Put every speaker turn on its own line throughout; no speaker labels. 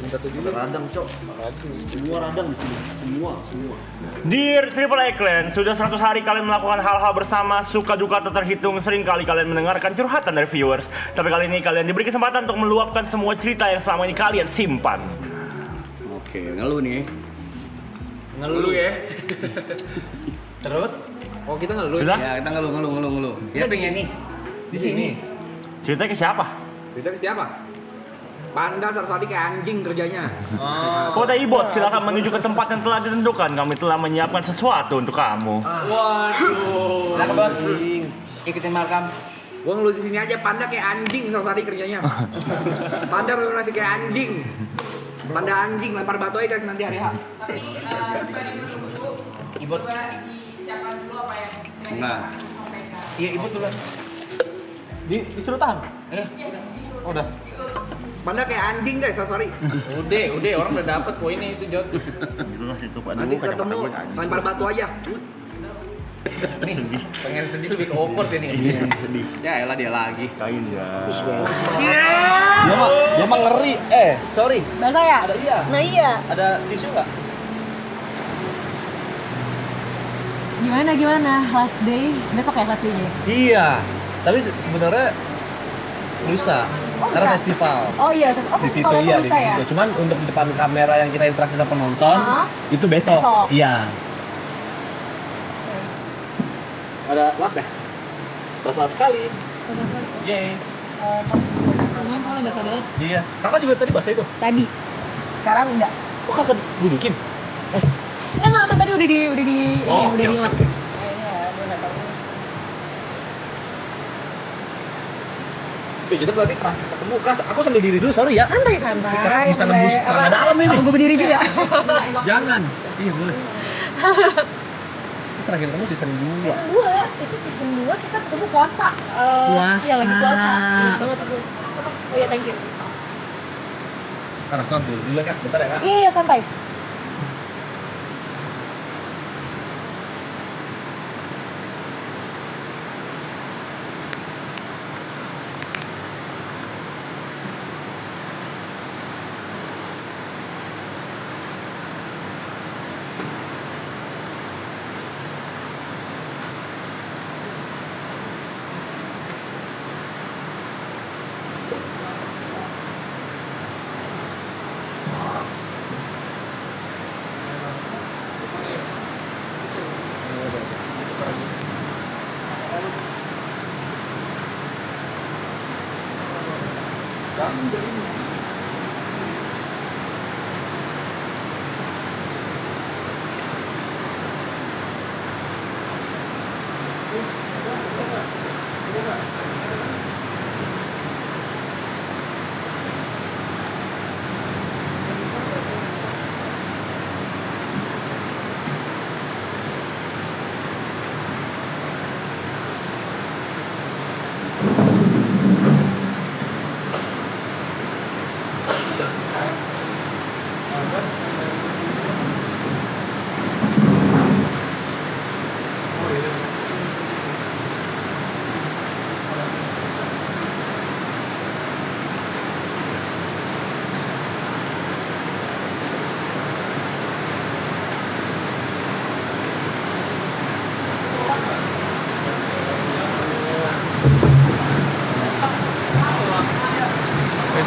Radang, Cok. Semua radang di sini. Semua.
Dear Triple A Clan, sudah 100 hari kalian melakukan hal-hal bersama, suka duka tak terhitung, sering kali kalian mendengarkan curhatan dari viewers. Tapi kali ini kalian diberi kesempatan untuk meluapkan semua cerita yang selama ini kalian simpan.
Oke, ngeluh nih.
Ngeluh ya. Terus?
Oh kita ngeluh.
Sudah?
Ya, kita ngeluh. Ya pengen nih.
Di sini.
Ceritanya ke siapa?
Kita ke siapa? Panda Saraswati kayak anjing kerjanya.
Kota Ibot, silakan menuju ke tempat yang telah ditentukan. Kami telah menyiapkan sesuatu untuk kamu.
Waduh.
Silakan, Bos. Ikutin Malcolm.
Gua ngeluh di sini aja. Panda kayak anjing Saraswati kerjanya. Panda bener-bener kayak anjing. Panda anjing lempar batu aja guys nanti hari H.
Tapi supaya dulu
Ibot.
coba disiapkan dulu apa yang
Enggak.
Iya, Ibu tuh. Disuruh tahan.
Udah. Panda kayak anjing guys Saraswati.
Udah, orang udah dapet poinnya itu, Jod.
Jelas itu Pak.
Nanti ketemu lempar batu aja.
Nih, pengen sedih lebih ke awkward ini.
Sedih.
Ya elah dia lagi.
Kain ya.
Dia mah ngeri. Sorry.
Basah ya?
Ada iya.
Nah iya.
Ada tisu nggak?
Gimana? Last day? Besok ya last day-nya?
Iya. Tapi sebenarnya lusa.
Oh,
Karena
lusa?
festival.
Oh iya, oh
Di situ
festivalnya
iya,
tuh bisa ya?
Cuman untuk di depan kamera yang kita interaksi sama penonton itu besok.
Besok.
Iya. Ada lap ya? Basah sekali. Yeay.
Lumayan soalnya basah banget.
Iya. Kakak juga tadi basah itu.
Tadi. Sekarang enggak.
Kok kakak dudukin?
Enggak, tadi udah di
Oh,
udah
oke,
di lap.
oke.
Kayaknya gue enggak tahu.
Oke, kita berarti terakhir ketemu. Kas, aku sambil diri dulu, sorry ya.
Santai.
Karena bisa nembus tenaga dalam ini.
Gue berdiri juga.
Jangan. Iya, boleh. Kita terakhir ketemu season 2.
Season 2, itu season 2 kita ketemu puasa.
Puasa.
Iya, lagi puasa. Ingat banget aku. Oh iya, thank you.
Karena aku dulu ya, Kak. Bentar ya, Kak.
Iya, santai.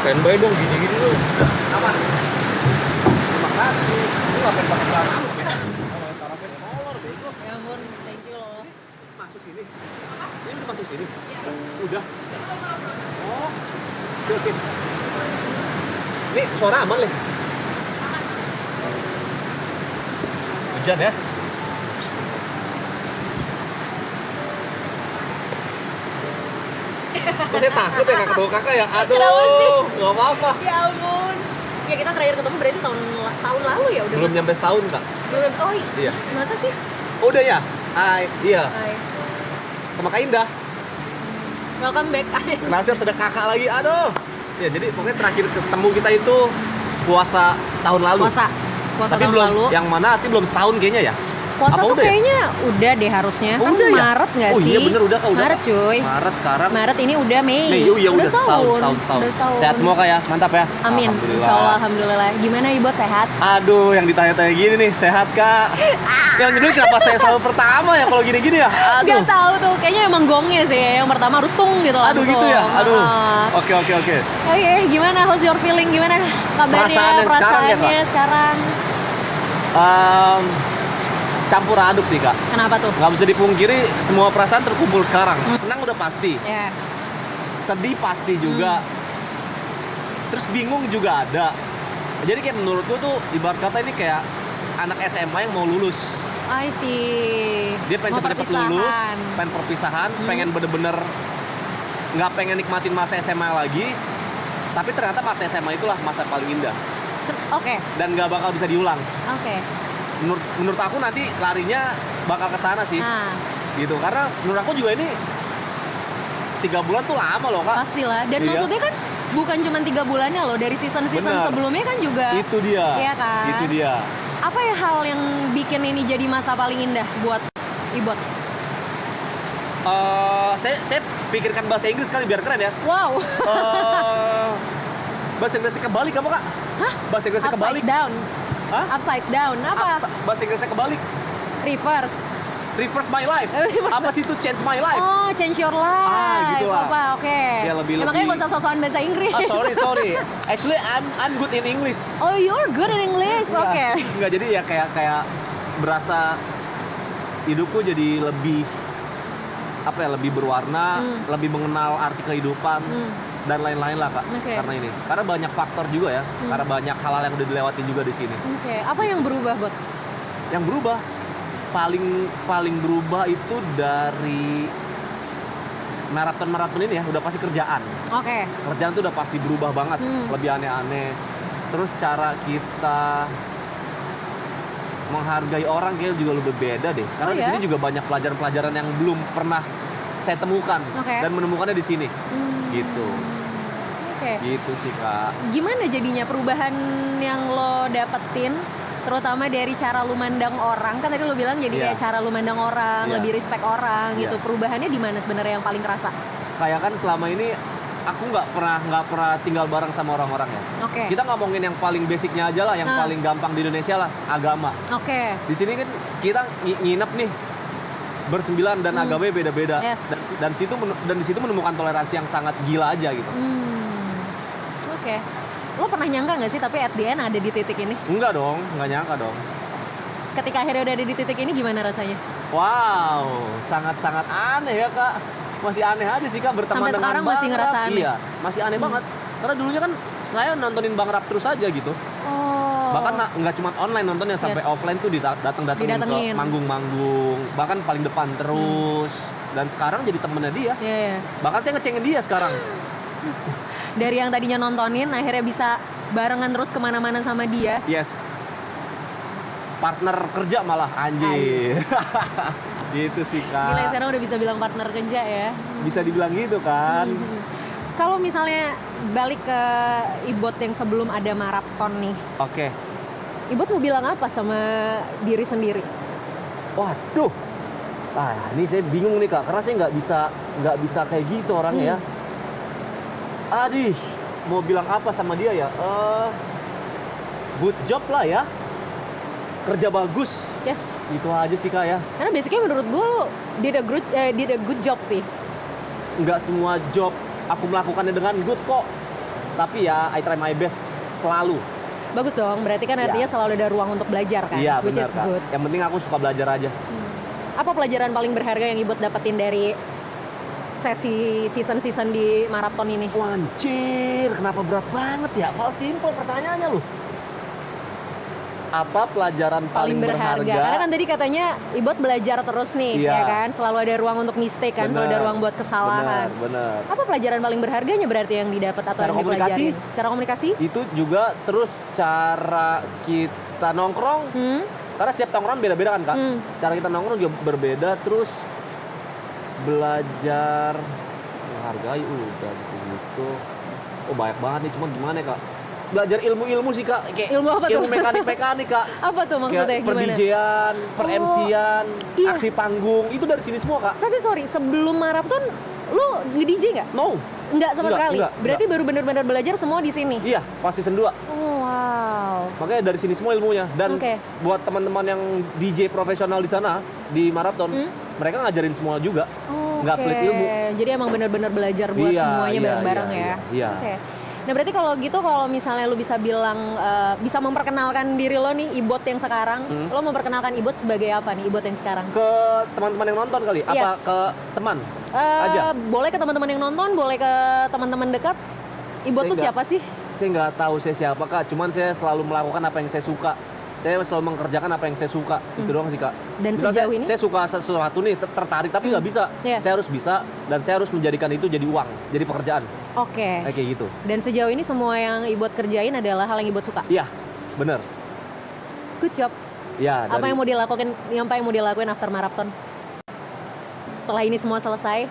Standby dong, gini-gini dong.
Aman. Terima kasih. Lu ngapain pakai celana lu ya?
Ya ampun, thank you loh.
Masuk sini. Ini udah masuk sini. Udah. Oh. Oke. Ini suara aman, Le?
Hujan ya?
Kok saya takut ya ketemu kakak ya?
Kenapa sih?
Aduh, gak apa-apa.
Ya ampun. Ya kita terakhir ketemu berarti tahun lalu ya udah.
Belum nyampe setahun, Kak.
Belum. Oh
Iya.
Masa sih?
Oh, udah ya? Hai.
Iya.
Hai.
Sama Kak Indah.
Welcome back.
Nasir ada kakak lagi. Aduh. Ya, jadi pokoknya terakhir ketemu kita itu puasa tahun lalu.
Puasa
Tapi
tahun
belum
lalu.
yang mana Ati belum setahun kayaknya ya?
Puasa
Apa
tuh
udah ya?
kayaknya udah deh harusnya.
Oh,
kan
udah ya?
Maret nggak
Oh
sih?
iya bener udah Kak, udah.
Maret
Kak.
cuy.
Maret sekarang.
Maret ini udah Mei.
Mei, ya udah setahun.
Udah setahun.
Sehat semua Kak ya, mantap ya.
Amin. Insya Allah, alhamdulillah. Gimana Ibot sehat?
Aduh, yang ditanya-tanya gini nih, sehat Kak. Yang kedua kenapa saya selalu pertama ya kalau gini-gini ya? Aduh.
Gak tahu tuh, kayaknya emang gongnya sih. Yang pertama harus tung gitu
Aduh
langsung.
gitu ya, aduh.
Heeh.
Oke.
Oke, gimana? How's your feeling? Gimana kabarnya?
Perasaan yang sekarang ya, Kak?
Perasaannya sekarang?
Campur aduk sih Kak.
Kenapa tuh?
Nggak bisa dipungkiri, semua perasaan terkumpul sekarang. Senang udah pasti,
Ya.
sedih pasti juga. Terus bingung juga ada. Jadi kayak menurutku tuh ibarat kata ini kayak anak SMA yang mau lulus.
I see.
Dia pengen
Mau
cepet-cepet
perpisahan.
lulus, pengen perpisahan, pengen bener-bener nggak pengen nikmatin masa SMA lagi. Tapi ternyata masa SMA itulah masa paling indah
Oke.
dan nggak bakal bisa diulang.
Oke.
Menurut aku nanti larinya bakal ke sana sih,
Nah,
gitu. Karena menurut aku juga ini 3 bulan tuh lama loh Kak.
pastilah. Dan
Iya.
maksudnya kan bukan cuma 3 bulannya loh, dari season-season
Bener.
sebelumnya kan juga.
Itu dia.
Iya kan?
Itu dia.
Apa ya hal yang bikin ini jadi masa paling indah buat Ibot?
Saya pikirkan bahasa Inggris kali biar keren ya.
Wow.
Bahasa Inggrisnya kebalik apa Kak?
Hah?
Bahasa Inggrisnya kebalik.
Upside down.
Hah?
Upside down. Apa?
Bahasa Inggrisnya kebalik.
Reverse.
Reverse my life.
Reverse.
Apa sih itu change my life?
Oh, change your life.
gitu lah.
Apa? Oke.
Ya, lebih-
Ya, makanya gak usah sosokan bahasa Inggris.
Sorry. Actually I'm good in English.
Oh, you're good in English. Oke.
Enggak, jadi ya kayak berasa hidupku jadi lebih apa ya, lebih berwarna, lebih mengenal arti kehidupan dan lain-lain lah Kak.
Oke.
Karena ini. Karena banyak faktor juga ya. Karena banyak hal-hal yang udah dilewatin juga di sini.
Oke. Apa yang berubah, Bot?
Yang berubah paling berubah itu dari maraton ini ya, udah pasti kerjaan.
Oke.
Kerjaan tuh udah pasti berubah banget, lebih aneh-aneh. Terus cara kita menghargai orang kayaknya juga lebih beda deh. Karena
Oh,
di
ya?
sini juga banyak pelajaran-pelajaran yang belum pernah saya temukan
Oke.
dan menemukannya di sini. Gitu.
Oke.
Gitu sih Kak.
Gimana jadinya perubahan yang lo dapetin, terutama dari cara lu mandang orang? Kan tadi lo bilang jadi
Iya.
kayak cara lu mandang orang,
Iya.
lebih respect orang gitu.
Iya.
Perubahannya di mana sebenarnya yang paling kerasa?
Kayak kan selama ini aku nggak pernah tinggal bareng sama orang-orang ya.
Oke.
Kita ngomongin yang paling basicnya aja lah, yang paling gampang di Indonesia lah, agama.
Oke.
Di sini kan kita nginep nih bersembilan dan agamanya beda-beda.
Yes.
Dan di situ menemukan toleransi yang sangat gila aja gitu.
Oke. Lo pernah nyangka nggak sih tapi at the end ada di titik ini?
Enggak dong, nggak nyangka dong.
Ketika akhirnya udah ada di titik ini gimana rasanya?
Wow, sangat-sangat aneh ya Kak. Masih aneh aja sih Kak berteman
Sampai
dengan
sekarang
Bang
masih ngerasa
Rap.
aneh?
Iya, masih aneh banget. Karena dulunya kan saya nontonin Bang Rap terus aja gitu.
Oh.
Bahkan nggak cuma online nontonnya, sampai
Yes.
offline tuh datang-datangin ke
Didatengin.
manggung-manggung. Bahkan paling depan terus. Dan sekarang jadi temennya dia.
Iya, iya.
Bahkan saya ngecengin dia sekarang.
Dari yang tadinya nontonin akhirnya bisa barengan terus kemana-mana sama dia.
Yes. Partner kerja malah anjir. Gitu sih
Gila,
Kak.
sekarang udah bisa bilang partner kerja ya.
Bisa dibilang gitu kan.
Kalau misalnya balik ke Ibot yang sebelum ada maraton nih,
Oke.
Ibot mau bilang apa sama diri sendiri?
Waduh. Ini saya bingung nih Kak, karena saya nggak bisa kayak gitu orangnya ya. Aduh, mau bilang apa sama dia ya? Good job lah ya. Kerja bagus.
Yes.
Itu aja sih Kak ya.
Karena basicnya menurut gue lo did a good job sih.
Nggak semua job aku melakukannya dengan good kok. Tapi ya I try my best selalu.
Bagus dong, berarti kan artinya
Iya.
selalu ada ruang untuk belajar kan?
Iya
Which
benar
is
Kak.
good.
Yang penting aku suka belajar aja.
Apa pelajaran paling berharga yang Ibot dapetin dari sesi season-season di maraton ini?
Anjir, kenapa berat banget ya? Paling simple pertanyaannya loh. Apa pelajaran paling berharga?
Karena kan tadi katanya Ibot belajar terus nih,
Iya.
ya kan? Selalu ada ruang untuk mistake kan, selalu ada
Bener.
ruang buat kesalahan.
Bener.
Apa pelajaran paling berharganya berarti yang didapat atau
Cara
yang
komunikasi.
dipelajarin? Cara komunikasi?
Itu juga terus cara kita nongkrong. Karena setiap tongkrongan beda-beda kan Kak. Cara kita nongkrong juga berbeda. Terus belajar menghargai udah gitu. Oh banyak banget nih, cuma gimana ya Kak? belajar ilmu-ilmu sih Kak. Kayak
Ilmu apa tuh?
Ilmu mekanik-mekanik Kak.
Apa tuh maksudnya?
Kayak per
Gimana?
DJ-an, per
Oh,
MC-an,
iya.
aksi panggung, itu dari sini semua Kak.
Tapi sorry, sebelum maraton lu nge-DJ nggak?
No.
Enggak sama
Enggak,
sekali.
enggak,
Berarti baru benar-benar belajar semua di sini.
Iya, pas season 2.
Oh, wow.
Makanya dari sini semua ilmunya. Dan
Oke.
buat teman-teman yang DJ profesional di sana di maraton, mereka ngajarin semua juga. Nggak
Oke.
pelit ilmu.
Jadi emang benar-benar belajar buat
Iya,
semuanya
iya,
bareng-bareng
iya,
ya.
iya.
Oke. Nah berarti kalau gitu kalau misalnya lu bisa bilang bisa memperkenalkan diri lo nih Ibot yang sekarang, lo memperkenalkan Ibot sebagai apa nih Ibot yang sekarang?
Ke teman-teman yang nonton kali? Apa
Yes.
ke teman? aja?
Boleh ke teman-teman yang nonton, boleh ke teman-teman dekat. Ibot
Saya
tuh
nggak-
siapa sih?
Saya nggak tahu saya siapa Kak, cuman saya selalu melakukan apa yang saya suka. Saya selalu mengerjakan apa yang saya suka, itu doang sih Kak.
Dan
Misal
sejauh
saya,
ini?
saya suka sesuatu nih, tertarik tapi nggak bisa.
Iya.
Saya harus bisa dan saya harus menjadikan itu jadi uang, jadi pekerjaan,
Oke.
kayak gitu.
Dan sejauh ini semua yang Ibot kerjain adalah hal yang Ibot suka.
Iya, bener.
Good job.
Ya,
Apa yang mau dilakuin after marathon? Setelah ini semua selesai,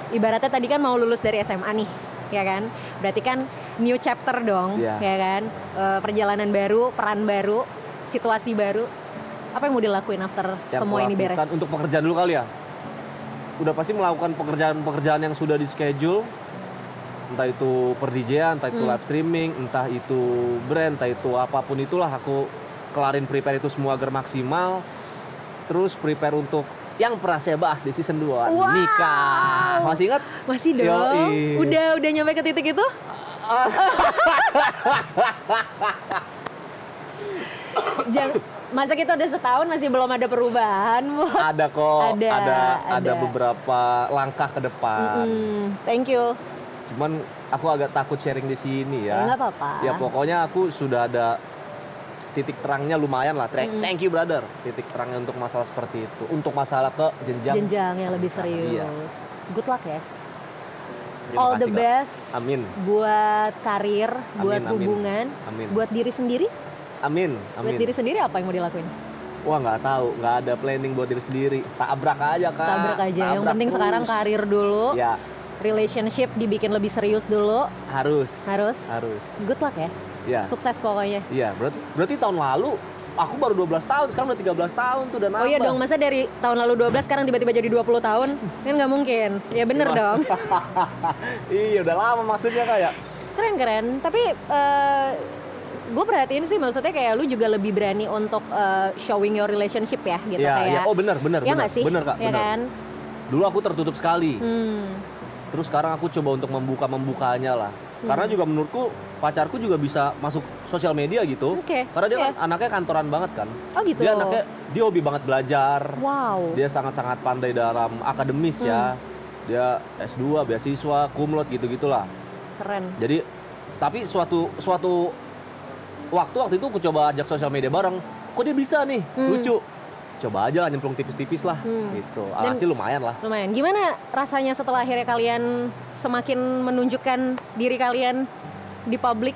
ibaratnya tadi kan mau lulus dari SMA nih, ya kan? Berarti kan new chapter dong,
Iya.
ya kan? Perjalanan baru, peran baru, situasi baru. Apa yang mau dilakuin after
yang
semua ini beres?
kulakukan untuk pekerjaan dulu kali ya. Udah pasti melakukan pekerjaan-pekerjaan yang sudah di schedule, entah itu per DJ-an, entah itu live streaming, entah itu brand, entah itu apapun itulah, aku kelarin prepare itu semua agar maksimal. Terus prepare untuk yang pernah saya bahas di season 2,
Wow.
nikah. Masih ingat?
Masih dong.
Yoi.
Udah nyampe ke titik itu? Masa kita udah setahun masih belum ada perubahan, Bu?
Ada kok,
Ada.
ada beberapa langkah ke depan.
Thank you.
Cuman aku agak takut sharing di sini ya.
Nggak apa-apa.
Ya pokoknya aku sudah ada titik terangnya lumayan lah. Thank you brother. Titik terangnya untuk masalah seperti itu. Untuk masalah ke jenjang.
Jenjang yang lebih serius.
Iya.
Good luck ya.
Terima
All
kasih,
the
Kak.
best
Amin.
buat karir, buat
amin.
hubungan,
Amin.
buat diri sendiri.
Amin.
Buat
Amin.
diri sendiri apa yang mau dilakuin?
Wah nggak tahu, nggak ada planning buat diri sendiri. Tabrak aja Kak.
Tabrak aja. Yang
Tabrak
penting
terus.
sekarang karir dulu,
Ya
relationship dibikin lebih serius dulu.
harus.
Harus.
Harus.
Good luck ya.
Ya.
Sukses pokoknya.
Iya. Berarti tahun lalu aku baru 12 tahun, sekarang udah 13 tahun tuh udah nambah.
Oh iya dong, masa dari tahun lalu 12 sekarang tiba-tiba jadi 20 tahun? Kan nggak mungkin. Ya bener dong.
Iya udah lama maksudnya Kak ya.
Keren. Tapi gue perhatiin sih maksudnya kayak lu juga lebih berani untuk showing your relationship ya gitu
Iya,
kayak.
iya. Oh benar.
Ya nggak sih?
Benar Kak,
Ya
benar.
kan?
Dulu aku tertutup sekali.
Hmm.
Terus sekarang aku coba untuk membukanya lah. Karena juga menurutku pacarku juga bisa masuk sosial media gitu.
Oke,
Karena dia
oke.
kan anaknya kantoran banget kan.
Oh gitu.
Dia hobi banget belajar.
Wow.
Dia sangat-sangat pandai dalam akademis ya. Dia S2, beasiswa, cum laude gitu-gitulah.
Keren.
Jadi tapi suatu waktu itu aku coba ajak sosial media bareng. Kok dia bisa nih? Lucu. Coba aja lah nyemplung tipis-tipis lah gitu.
Dan-
Alhasil lumayan lah.
Lumayan. Gimana rasanya setelah akhirnya kalian semakin menunjukkan diri kalian di publik?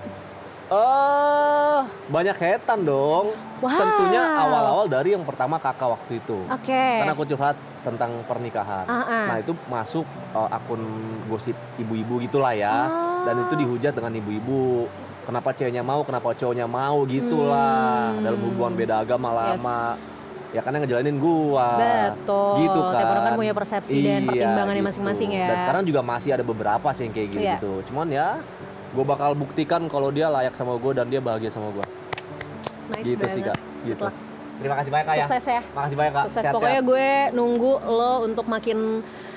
Banyak hetan dong.
Wow.
Tentunya awal-awal dari yang pertama kakak waktu itu.
Oke.
Karena aku curhat tentang pernikahan. Nah itu masuk akun gosip ibu-ibu gitulah ya. Dan itu dihujat dengan ibu-ibu. Kenapa ceweknya mau, kenapa cowoknya mau gitulah. Dalam hubungan beda agama lama. Ya kan yang ngejalanin gua.
Betul.
Gitu kan.
Tiap orang kan punya persepsi dan pertimbangannya masing-masing ya.
Dan sekarang juga masih ada beberapa sih yang kayak gitu.
Iya.
Cuman ya gue bakal buktikan kalau dia layak sama gue dan dia bahagia sama gue.
Nice
Gitu
banget.
sih Kak.
Good
Gitu.
luck.
Terima kasih banyak Kak ya.
Sukses ya.
Makasih banyak Kak.
Sukses.
Sehat-sehat.
Pokoknya gue nunggu lo untuk makin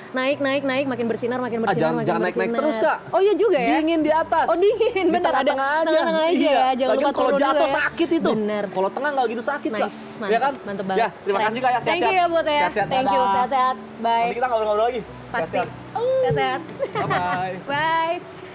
naik, makin bersinar,
jangan naik-naik terus, Kak.
Oh iya juga ya.
Dingin di atas.
Oh dingin,
Di
benar ada
tengah-tengah aja.
tengah-tengah aja
Iya.
ya. Jangan
Lagian
lupa
kalau
turun
jatuh
juga ya.
sakit itu.
Bener.
Kalau tengah nggak gitu sakit Kak.
Nice, mantap,
Ya kan?
mantep banget.
Ya, terima
Keren.
kasih Kak ya.
Thank you ya buat ya.
Sehat-sehat,
Thank you,
dadah.
sehat-sehat. Bye.
Nanti kita ngobrol-ngobrol lagi.
Pasti.
Sehat-sehat.
Sehat-sehat.
Bye-bye.
Bye.